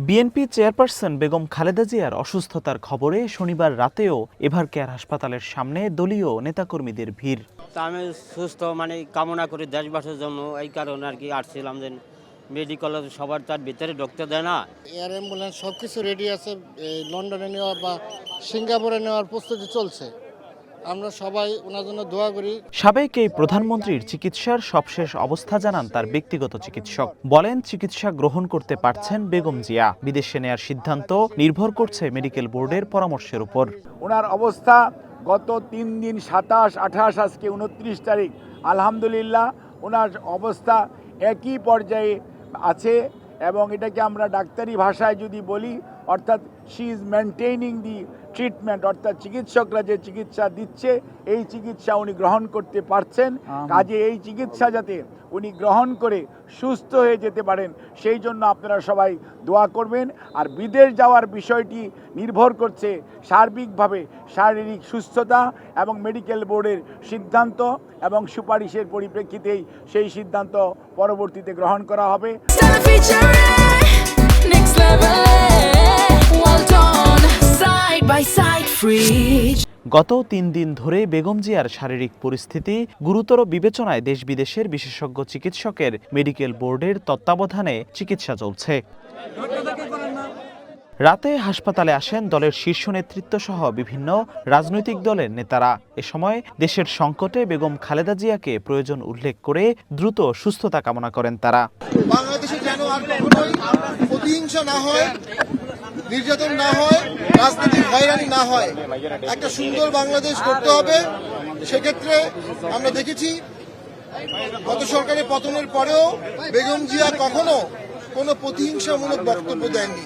BNP chairperson Begum Khaleda জিয়ার অসুস্থতার খবরে শনিবার রাতেও এভারকেয়ার হাসপাতালের সামনে দলীয় নেতাকর্মীদের ভিড়। তা আমি সুস্থ কামনা করি দেশবাসীর জন্য, এই কারণে আর কি আসছিলাম যে মেডিকেল সবার তার ভিতরে ঢুকতে দেয় না। এয়ার অ্যাম্বুলেন্স সব কিছু রেডি আছে, লন্ডনে নেওয়া বা সিঙ্গাপুরে নেওয়ার প্রস্তুতি চলছে। আমরা সবাই ওনার জন্য দোয়া করি। সাবেক এই প্রধানমন্ত্রীর চিকিৎসার সবশেষ অবস্থা জানান তার ব্যক্তিগত চিকিৎসক। বলেন, চিকিৎসা গ্রহণ করতে পারছেন বেগম জিয়া। বিদেশে নেয়ার সিদ্ধান্ত নির্ভর করছে মেডিকেল বোর্ডের পরামর্শের উপর। ওনার অবস্থা গত 3 দিন 27, 28, আজকে 29 তারিখ, আলহামদুলিল্লাহ ওনার অবস্থা একই পর্যায়ে আছে এবং এটাকে আমরা ডাক্তারি ভাষায় যদি বলি, অর্থাৎ শি ইজ মেনটেইনিং দি ট্রিটমেন্ট, অর্থাৎ চিকিৎসকরা যে চিকিৎসা দিচ্ছে এই চিকিৎসা উনি গ্রহণ করতে পারছেন। কাজে এই চিকিৎসা যাতে উনি গ্রহণ করে সুস্থ হয়ে যেতে পারেন সেই জন্য আপনারা সবাই দোয়া করবেন। আর বিদেশ যাওয়ার বিষয়টি নির্ভর করছে সার্বিকভাবে শারীরিক সুস্থতা এবং মেডিকেল বোর্ডের সিদ্ধান্ত এবং সুপারিশের পরিপ্রেক্ষিতেই সেই সিদ্ধান্ত পরবর্তীতে গ্রহণ করা হবে। গত 3 দিন ধরে বেগম জিয়ার শারীরিক পরিস্থিতি গুরুতর বিবেচনায় দেশ বিদেশের বিশেষজ্ঞ চিকিৎসকের মেডিকেল বোর্ডের তত্ত্বাবধানে চিকিৎসা চলছে। রাতে হাসপাতালে আসেন দলের শীর্ষ নেতৃত্ব সহ বিভিন্ন রাজনৈতিক দলের নেতারা। এ সময় দেশের সংকটে বেগম খালেদা জিয়াকে প্রয়োজন উল্লেখ করে দ্রুত সুস্থতা কামনা করেন তারা। বাংলাদেশে যেন আর কখনোই প্রতিহিংসা না হয়, নির্যাতন না হয়, রাজনৈতিক হয়রানি না হয়, একটা সুন্দর বাংলাদেশ করতে হবে। সেক্ষেত্রে আমরা দেখেছি গত সরকারের পতনের পরেও বেগম জিয়া কখনো কোনো প্রতিহিংসামূলক বক্তব্য দেননি।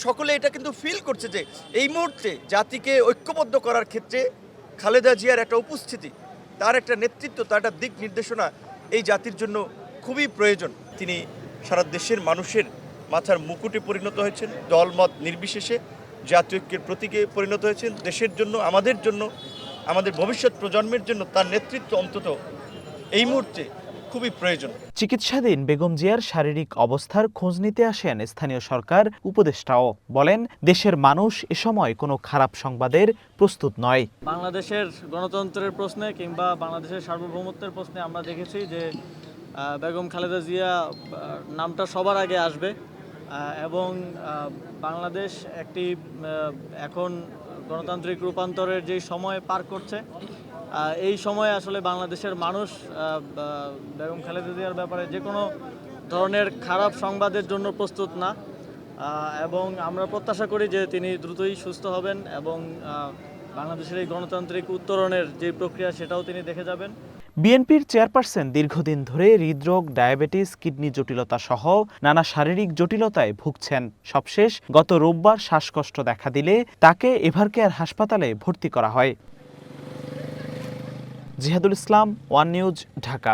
সকলে এটা কিন্তু ফিল করছে যে এই মুহূর্তে জাতিকে ঐক্যবদ্ধ করার ক্ষেত্রে খালেদা জিয়ার একটা উপস্থিতি, তার একটা নেতৃত্ব, তার একটা দিক নির্দেশনা এই জাতির জন্য খুবই প্রয়োজন। তিনি সারা দেশের মানুষের মাথার মুকুটে পরিণত হয়েছেন, দলমত নির্বিশেষে জাতীয় ঐক্যের প্রতীকে পরিণত হয়েছেন। দেশের জন্য, আমাদের জন্য, আমাদের ভবিষ্যৎ প্রজন্মের জন্য তার নেতৃত্ব অন্তত এই মুহূর্তে খুবই প্রয়োজন। চিকিৎসাধীন বেগম জিয়ার শারীরিক অবস্থার খোঁজ নিতে আসেন স্থানীয় সরকার উপদেষ্টাও। বলেন, দেশের মানুষ এ সময় কোনো খারাপ সংবাদের প্রস্তুত নয়। বাংলাদেশের গণতন্ত্রের প্রশ্নে কিংবা বাংলাদেশের সার্বভৌমত্বের প্রশ্নে আমরা দেখেছি যে বেগম খালেদা জিয়া নামটা সবার আগে আসবে এবং বাংলাদেশ একটি এখন গণতান্ত্রিক রূপান্তরের যে সময় পার করছে, এই সময়ে আসলে বাংলাদেশের মানুষ বেগম খালেদা জিয়ার ব্যাপারে যে কোনো ধরনের খারাপ সংবাদের জন্য প্রস্তুত না এবং আমরা প্রত্যাশা করি যে তিনি দ্রুতই সুস্থ হবেন এবং বাংলাদেশের এই গণতান্ত্রিক উত্তরণের যে প্রক্রিয়া সেটাও তিনি দেখে যাবেন। বিএনপির চেয়ারপারসন দীর্ঘদিন ধরে হৃদরোগ, ডায়াবেটিস, কিডনি জটিলতা সহ নানা শারীরিক জটিলতায় ভুগছেন। সবশেষ গত রোববার শ্বাসকষ্ট দেখা দিলে তাকে এভারকেয়ার হাসপাতালে ভর্তি করা হয়। জিহাদুল ইসলাম, ওয়ান নিউজ, ঢাকা।